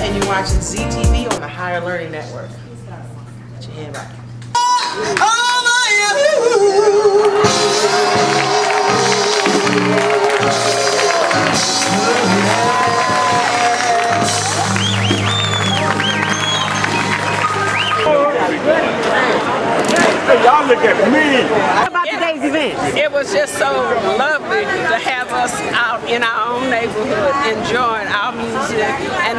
And you're watching ZTV on the Higher Learning Network. Put your hand back. Hey, y'all look at me. How about today's event? It was just so lovely to have us out in our own neighborhood enjoying our music, and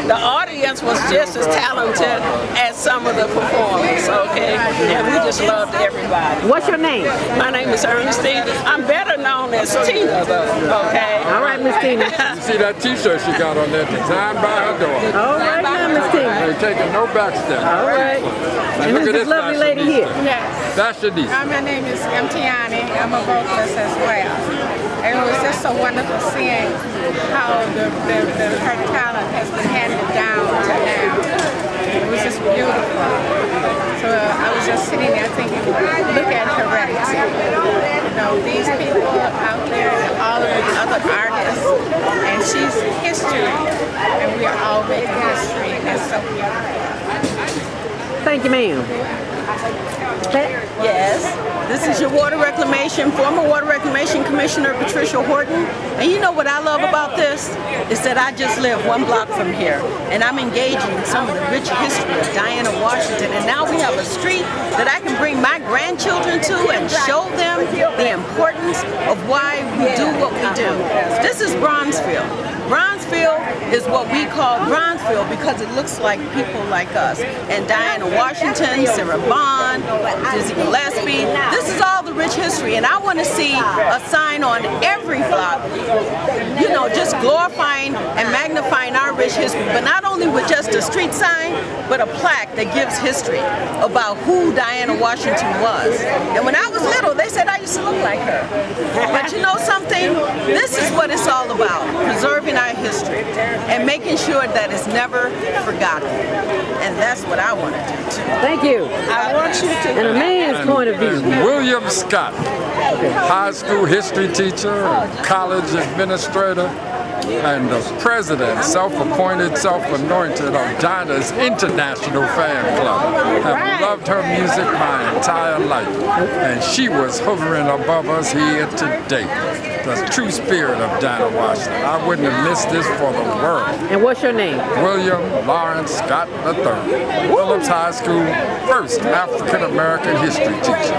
the audience was just as talented as some of the performers, okay? And we just loved everybody. What's your name? My name is Ernestine. I'm better known as Tina, though, okay? All right, Miss Tina. You see that t-shirt she got on there, designed by her daughter. All right, now, Miss Tina. Ain't taking no backstep. All right. And Look who's at this lovely lady here? Yes. That's Shanice. My name is Tiani. I'm a vocalist as well. And it was just so wonderful seeing how her talent has been handed down to now. It was just beautiful. So I was just sitting there thinking, look at Heredity. You know, these people out there, all of the other artists, and she's history. And we are all making history, and that's so beautiful. Thank you, ma'am. Yes, this is your former Water Reclamation Commissioner Patricia Horton. And you know what I love about this? Is that I just live one block from here. And I'm engaging in some of the rich history of Dinah Washington. And now we have a street that I can bring my grandchildren to and show them the importance of why we do what we do. This is Bronzeville. Bronzeville is what we call Bronzeville because it looks like people like us. And Dinah Washington, Sarah Bond, Dizzy Gillespie. This is all the rich history, and I want to see a sign on every block, you know, just glorifying and magnifying our rich history, but not only with just a street sign, but a plaque that gives history about who Dinah Washington was. And when I was little, they said I used to look like her. But you know something? This is what it's all about, preserving our history and making sure that it's never forgotten. And that's what I want to do too. Thank you. I want you to. And a man's point of view. William Scott, high school history teacher, college administrator, and the president, self-appointed, self-anointed of Dinah's International Fan Club. I've loved her music my entire life, and she was hovering above us here today. The true spirit of Dinah Washington. I wouldn't have missed this for the world. And what's your name? William Lawrence Scott III, Phillips High School, first African-American history teacher.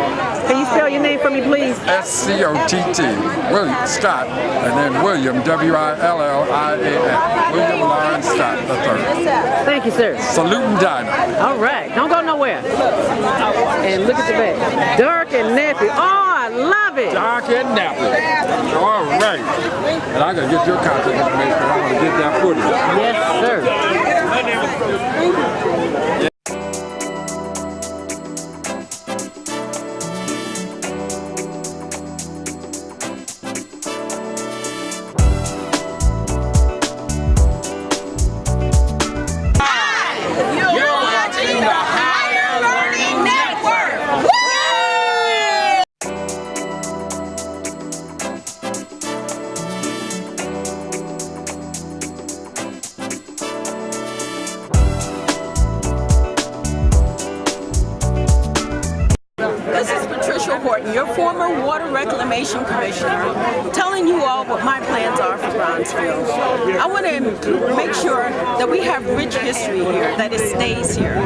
Can you spell your name for me, please? S-C-O-T-T, William Scott, and then William, W-I-L-L-I-A-N, William Lawrence Scott III. Thank you, sir. Saluting Dinah. All right, don't go nowhere. And look at the back. Dark and nappy. Oh, I love it. Dark and nappy. All right. And I gotta get your contact information because I want to get that footage. Yes, sir. Your former Water Reclamation Commissioner, telling you all what my plans are for Bronzeville. I want to make sure that we have rich history here, that it stays here.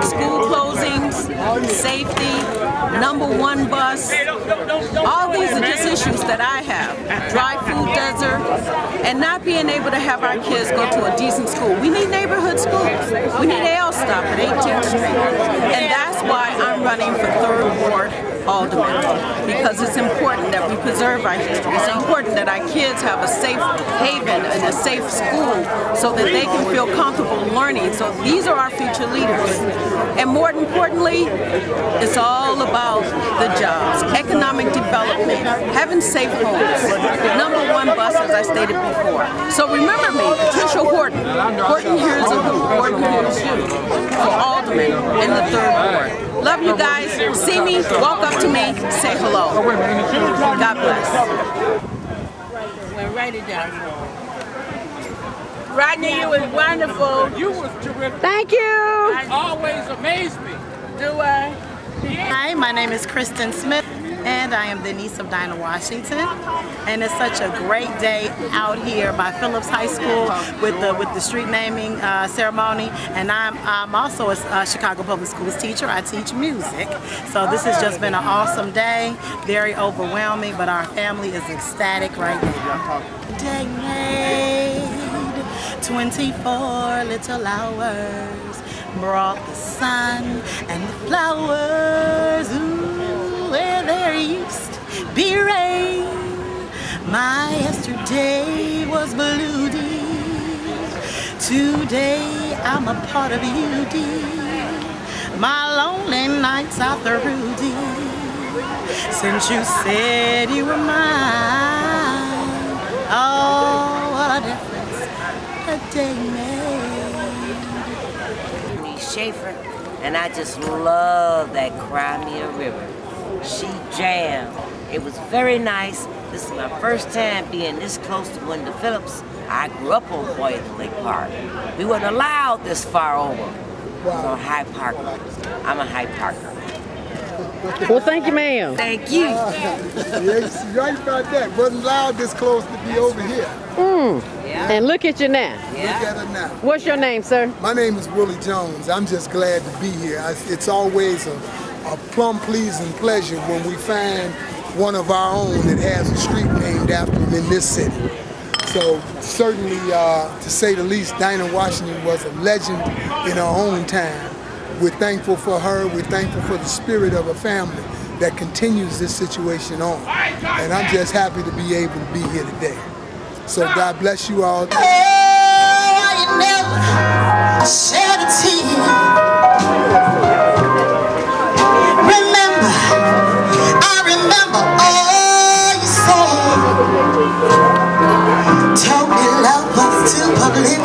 School closings, safety, #1 bus, all these are just issues that I have. Dry food desert, and not being able to have our kids go to a decent school. We need neighborhood schools. We need AL stop at 18th Street. And that's why I'm running for 3rd Ward aldermen, because it's important that we preserve our history. It's important that our kids have a safe haven and a safe school so that they can feel comfortable learning. So these are our future leaders. And more importantly, it's all about the jobs, economic development, having safe homes. Number one bus, as I stated before. So remember me, Patricia Horton. Horton hears of who? Horton hears you. For alderman in the 3rd Ward. Love you guys. See me, walk up to me, say hello. God bless. We're ready down. Rodney, you was wonderful. You was terrific. Thank you. Always amaze me. Do I? Hi, my name is Kristen Smith, and I am the niece of Dinah Washington. And it's such a great day out here by Phillips High School with the street naming ceremony. And I'm also a Chicago Public Schools teacher. I teach music. So this has just been an awesome day, very overwhelming, but our family is ecstatic right now. Day made 24 little hours, brought the sun and the flowers. Ooh, where there used to be rain, my yesterday was blue, dear. Today I'm a part of you, dear. My lonely nights are through, dear, since you said you were mine. Oh, what a difference a day made. Schaefer, and I just love that Crimea River. She jammed. It was very nice. This is my first time being this close to Wendell Phillips. I grew up on Boynton Lake Park. We weren't allowed this far over. So High Parker. I'm a High Parker. Well, thank you, ma'am. Thank you. Yes, you're right about that. Wasn't allowed this close to be over here. And look at you now. Look at her now. What's your name, sir? My name is Willie Jones. I'm just glad to be here. It's always a plum pleasing pleasure when we find one of our own that has a street named after him in this city. So certainly, to say the least, Dinah Washington was a legend in her own time. We're thankful for her. We're thankful for the spirit of her family that continues this situation on. And I'm just happy to be able to be here today. So God bless you all. Oh, I never shed a tear. I remember all you said. Told me love was too public.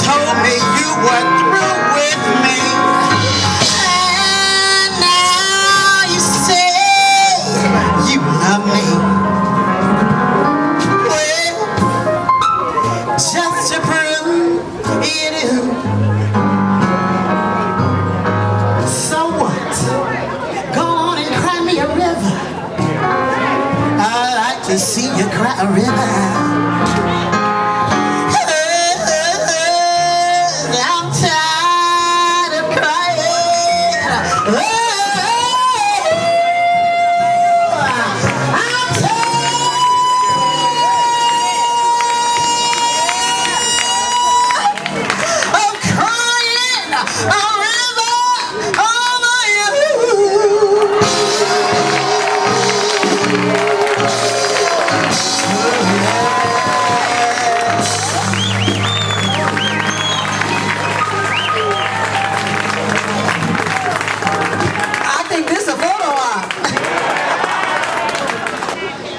Told me you were through with me. And now you say you love me. Just to prove you do. So what? Go on and cry me a river. I like to see you cry a river. I'm tired of crying.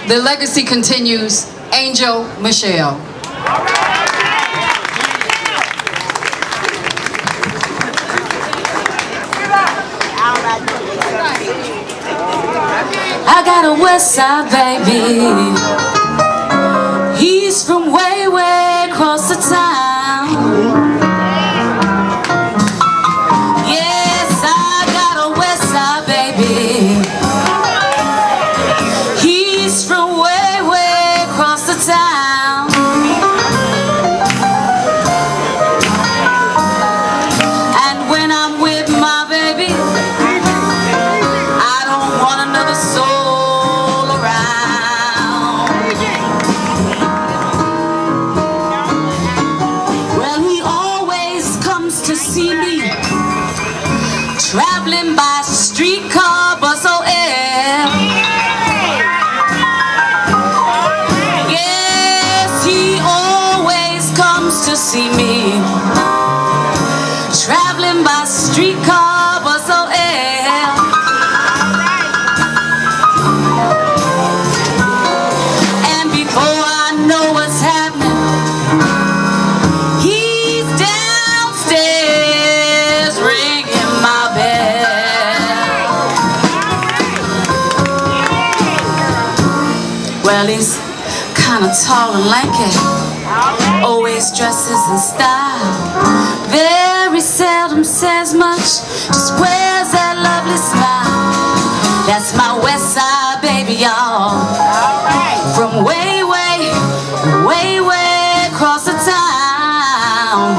The legacy continues. Angel Michelle. I got a West Side baby. He's from way, way across the town. Yes, I got a West Side baby. He's from way, way across the town. And when I'm with my baby, I don't want another soul around. traveling by streetcar, bus, or air. Yes, he always comes to see me, traveling by streetcar, bus, or air. And before I know what's happening, he's downstairs ringing my bell. Well, he's kind of tall and lanky, always dresses in style, very seldom says much, just wears that lovely smile. That's my West Side baby, y'all, from way, way, way, way across the town.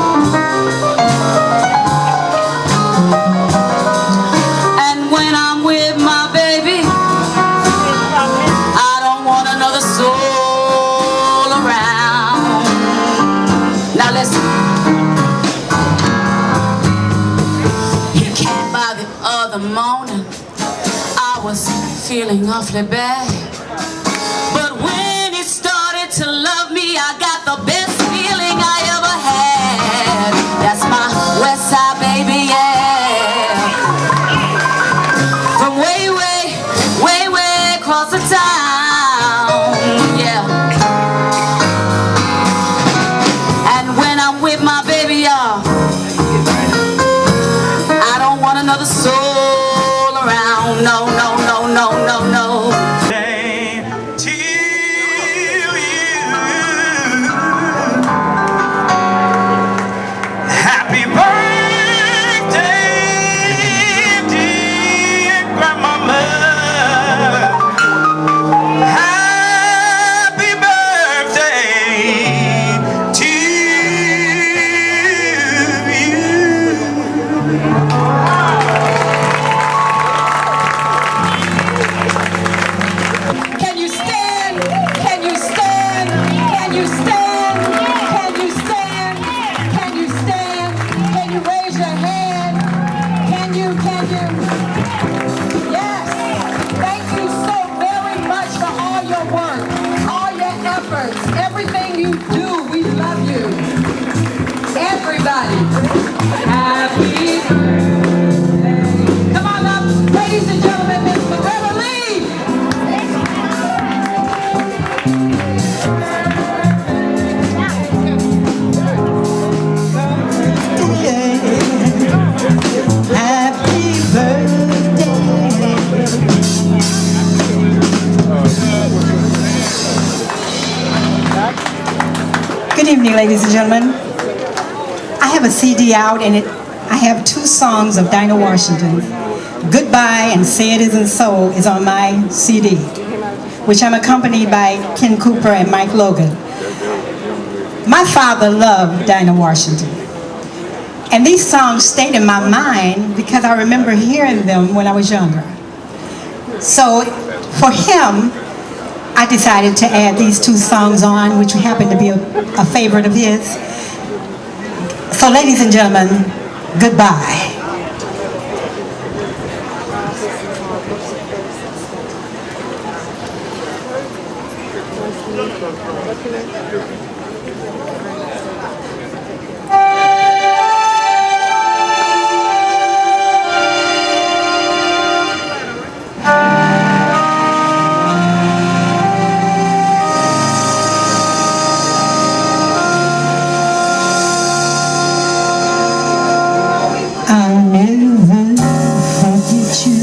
And when I'm with my baby, I don't want another soul around. Now listen. He came by the other morning, I was feeling awfully bad, but when he started to love me, I got the best feeling I ever had. That's my West Side baby, yeah, from way, way, way, way across the town, yeah. And when I'm with my baby, y'all, I don't want another soul around. No, no, no, no, no, no. Happy birthday, dear grandmama. Happy birthday to you. Can you stand? Can you stand? Can you stand? Can you stand? Can you stand? Can you raise your hand? Can you? Yes. Thank you so very much for all your work, all your efforts, everything you do. We love you. Everybody. Happy birthday. Come on up, ladies and gentlemen, Miss Loretta Lee. Happy birthday. Good evening, ladies and gentlemen. I have a CD out, and I have two songs of Dinah Washington. Goodbye and Say It Isn't So is on my CD, which I'm accompanied by Ken Cooper and Mike Logan. My father loved Dinah Washington, and these songs stayed in my mind because I remember hearing them when I was younger. So for him, I decided to add these two songs on, which happened to be a favorite of his. So ladies and gentlemen, goodbye. I'll never forget you.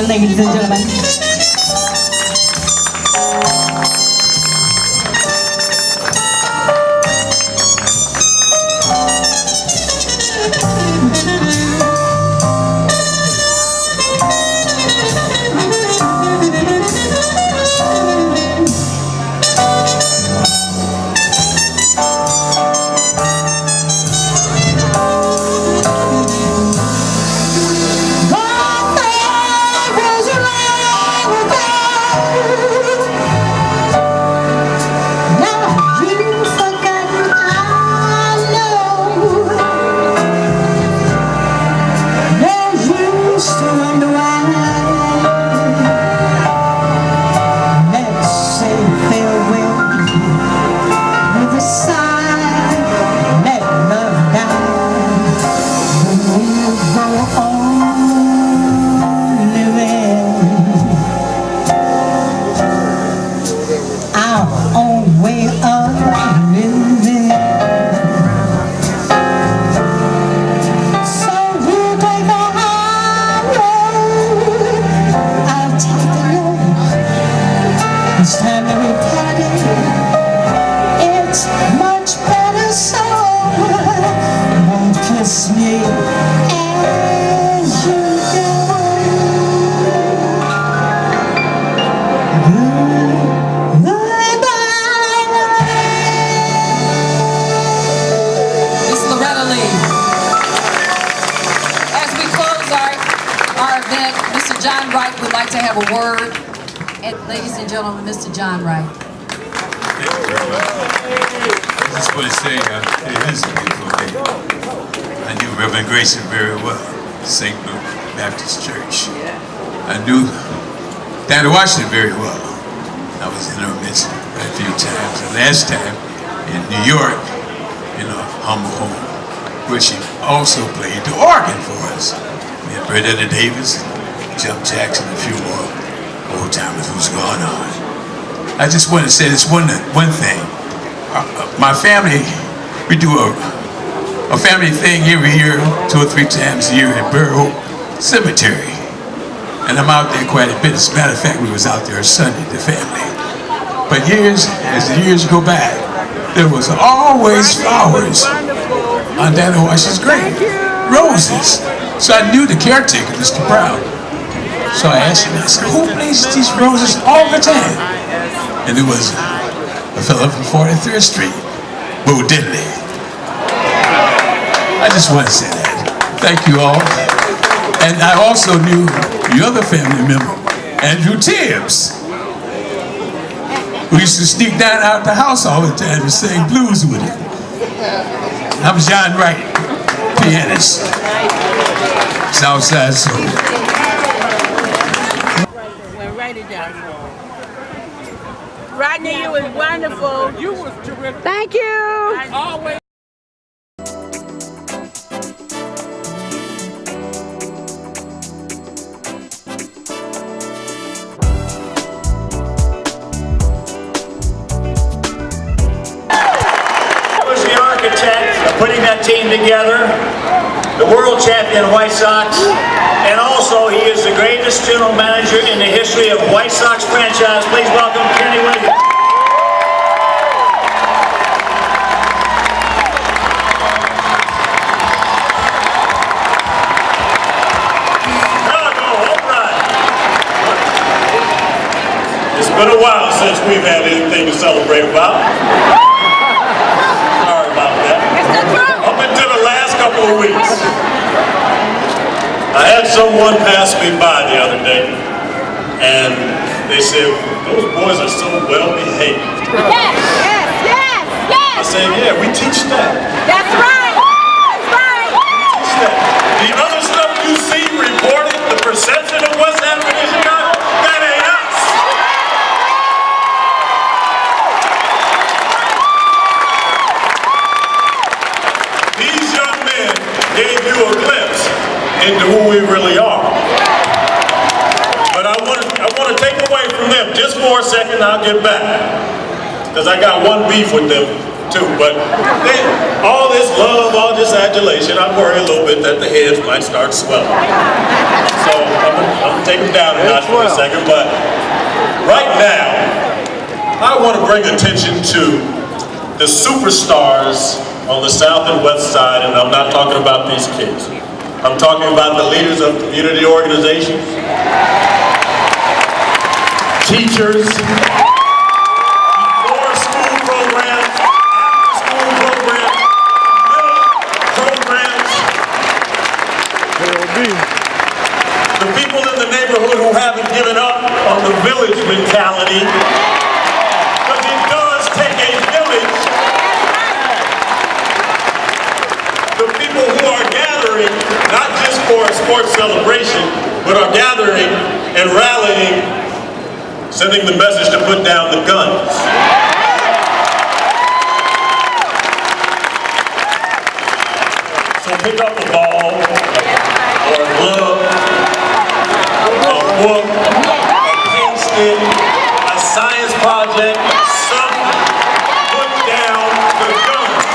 evening, ladies and gentlemen. It's time that we party. It's much better so. Won't kiss me as you go. Miss Loretta Lee. As we close our event, Mr. John Wright would like to have a word. And ladies and gentlemen, Mr. John Wright. Thank you very much. I just want to say it is a beautiful day. I knew Reverend Grayson very well, St. Luke Baptist Church. I knew Dinah Washington very well. I was in her midst a few times. The last time in New York, in a humble home, where she also played the organ for us. We had Bernetta Davis, Jump Jackson, a few more old timers who's gone on. I just want to say this one thing. My family, we do a family thing every year, 2 or 3 times a year at Borough Cemetery. And I'm out there quite a bit. As a matter of fact, we was out there Sunday, the family. But as the years go by, there was always flowers on Dinah Washington's grave. Roses. So I knew the caretaker, Mr. Brown. So I asked him, I said, who places these roses all the time? And it was a fellow from 43rd Street, Bo Diddley. I just want to say that. Thank you all. And I also knew the other family member, Andrew Tibbs, who used to sneak down out the house all the time and sing blues with him. I'm John Wright, pianist, Southside Soul. Rodney, you was wonderful. You was terrific. Thank you. Always. I was the architect of putting that team together, the world champion White Sox, and also he is the greatest general manager in the history of White Sox franchise. Please welcome Kenny Williams. It's been a while since we've had anything to celebrate about. Sorry about that. Up until the last couple of weeks, I had someone pass me by the other day, and they said, those boys are so well behaved. Yes, yes, yes, yes. I said, yeah, we teach that. That's right. That's right. We teach that. The other stuff you see reported, the perception of what's happening in Chicago, that ain't us. These young men gave you a glimpse into who we really are. But I want to take away from them just for a second, I'll get back. Because I got one beef with them too. But all this love, all this adulation, I worry a little bit that the heads might start swelling. So I'm gonna take them down a notch for a second. But right now, I want to bring attention to the superstars on the south and west side, and I'm not talking about these kids. I'm talking about the leaders of community organizations, teachers, before school programs, after school programs, middle programs. The people in the neighborhood who haven't given up on the village mentality, because it does take a village. The people who are gathering, not just for a sports celebration, but are gathering and rallying, sending the message to put down the guns. So pick up a ball, or a glove, a book, a paint stick, a science project, something. Put down the guns.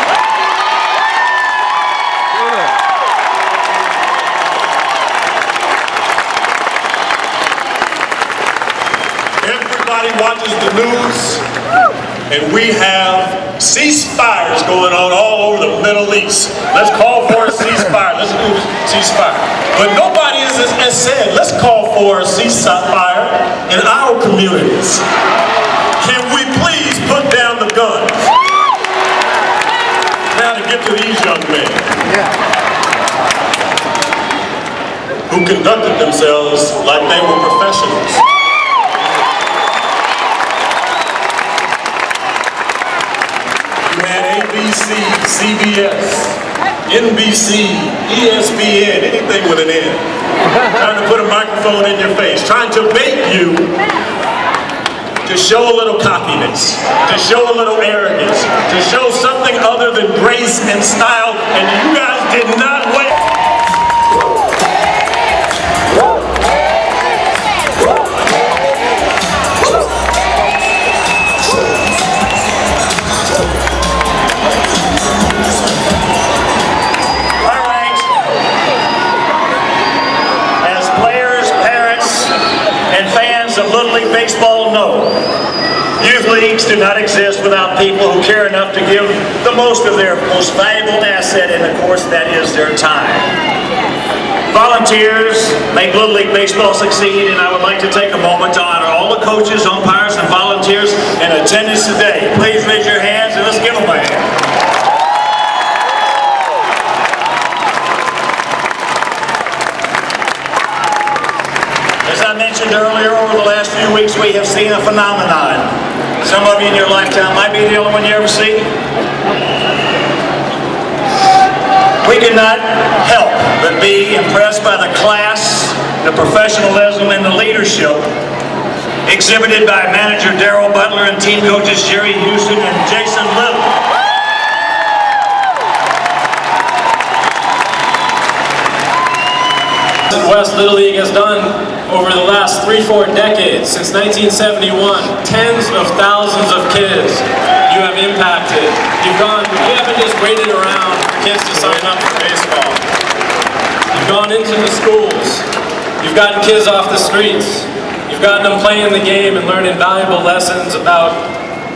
Everybody watches the news, and we have ceasefires going on all over the Middle East. Let's call for a ceasefire. Let's do a ceasefire. But nobody has said, let's call for a ceasefire in our communities. Can we please put down the guns? Now to get to these young men who conducted themselves like they were professionals. ABC, CBS, NBC, ESPN, anything with an N. Trying to put a microphone in your face, trying to bait you to show a little cockiness, to show a little arrogance, to show something other than grace and style, and you guys did not wait. Little League Baseball, no. Youth leagues do not exist without people who care enough to give the most of their most valuable asset, and of course that is their time. Volunteers make Little League Baseball succeed, and I would like to take a moment to honor all the coaches, umpires, and volunteers in attendance today. Please raise your hands and let's give them a hand. As I mentioned earlier, over the last few weeks we have seen a phenomenon. Some of you in your lifetime might be the only one you ever see. We could not help but be impressed by the class, the professionalism, and the leadership exhibited by manager Darrell Butler and team coaches Jerry Houston and Jason Little. West Little League has done over the last 3-4 decades, since 1971, tens of thousands of kids you have impacted. You haven't just waited around for kids to sign up for baseball. You've gone into the schools. You've gotten kids off the streets. You've gotten them playing the game and learning valuable lessons about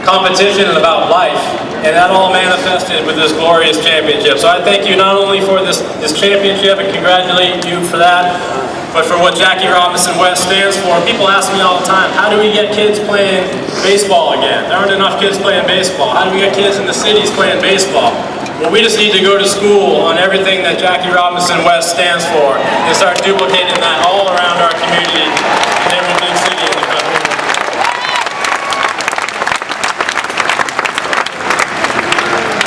competition and about life. And that all manifested with this glorious championship. So I thank you not only for this championship and congratulate you for that, but for what Jackie Robinson West stands for. People ask me all the time, how do we get kids playing baseball again? There aren't enough kids playing baseball. How do we get kids in the cities playing baseball? Well, we just need to go to school on everything that Jackie Robinson West stands for and start duplicating that all around our community in every big city in the country.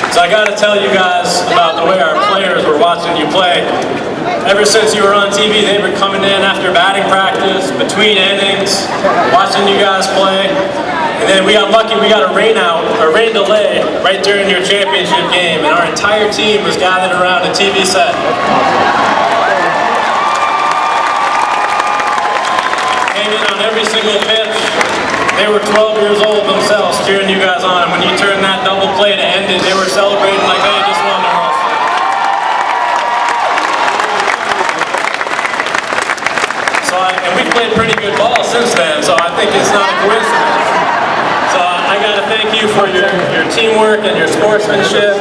So I got to tell you guys about the way our players were watching you play. Ever since you were on TV, they were coming in after batting practice, between innings, watching you guys play. And then we got lucky, we got a rain delay right during your championship game, and our entire team was gathered around a TV set. Came in on every single pitch. They were 12 years old themselves cheering you guys on. And when you turned that double play to end ended, they were celebrating like they had just won the World Series. So and we've played pretty good ball since then, so I think it's not a coincidence. So I got to thank you for your teamwork and your sportsmanship,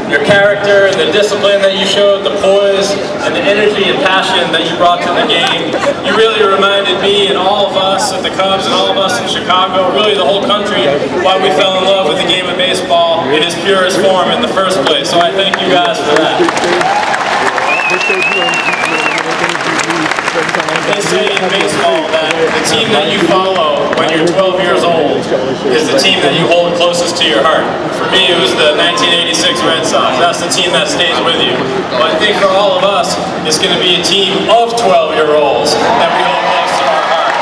your character, and the discipline that you showed, the poise, and the energy and passion that you brought to the game. You really reminded me and all of us at the Cubs and all of us in Chicago, really the whole country, why we fell in love with the game of baseball in its purest form in the first place. So I thank you guys for that. They say in baseball that the team that you follow when you're 12 years old is the team that you hold closest to your heart. For me, it was the 1986 Red Sox. That's the team that stays with you. But I think for all of us, it's going to be a team of 12-year-olds that we hold close to our heart.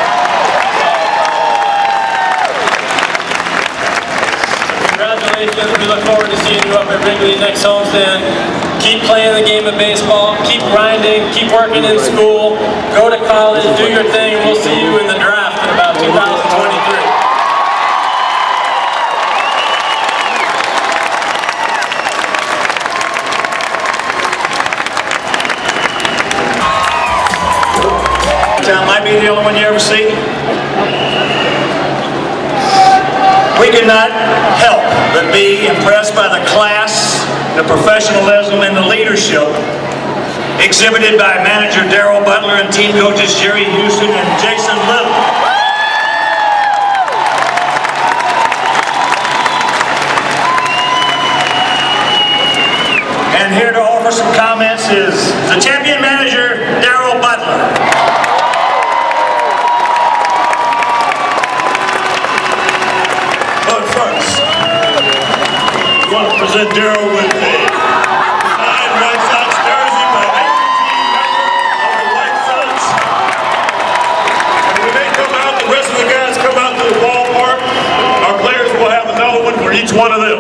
So congratulations. We look forward to seeing you up at Wrigley next homestand. Keep playing the game of baseball, keep grinding, keep working in school, go to college, do your thing, and we'll see you in the draft in about 2023. Town might be the only one you ever see. We could not help but be impressed by the class, the professionalism, and the leadership exhibited by manager Darrell Butler and team coaches Jerry Houston and Jason Little. And here to offer some comments is the champion manager Darrell Butler. But first, I want to present Darrell with a signed White Sox jersey by every team member of the White Sox. And when they come out, the rest of the guys come out to the ballpark, our players will have another one for each one of them.